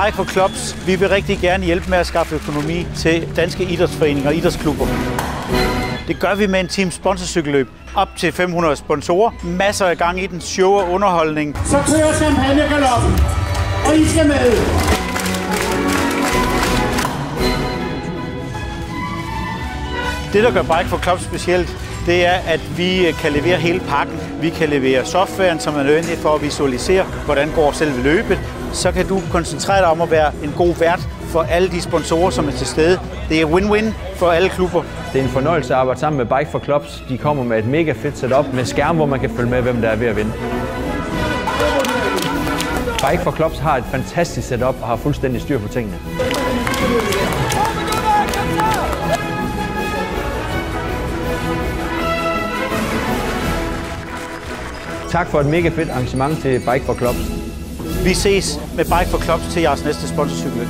Bike for Clubs, vi vil rigtig gerne hjælpe med at skaffe økonomi til danske idrætsforeninger og idrætsklubber. Det gør vi med en team sponsorcykelløb. Op til 500 sponsorer, masser af gang i den, show og underholdning. Så kører champagnegaloppen, og I skal med! Det, der gør Bike for Clubs specielt, det er, at vi kan levere hele pakken. Vi kan levere softwaren, som er nødvendig for at visualisere, hvordan går selve løbet. Så kan du koncentrere dig om at være en god vært for alle de sponsorer, som er til stede. Det er win-win for alle klubber. Det er en fornøjelse at arbejde sammen med Bike for Clubs. De kommer med et mega fedt setup med skærm, hvor man kan følge med, hvem der er ved at vinde. Bike for Clubs har et fantastisk setup og har fuldstændig styr på tingene. Tak for et mega fedt arrangement til Bike for Clubs. Vi ses med Bike for Clubs til jeres næste sponsorcykelløb.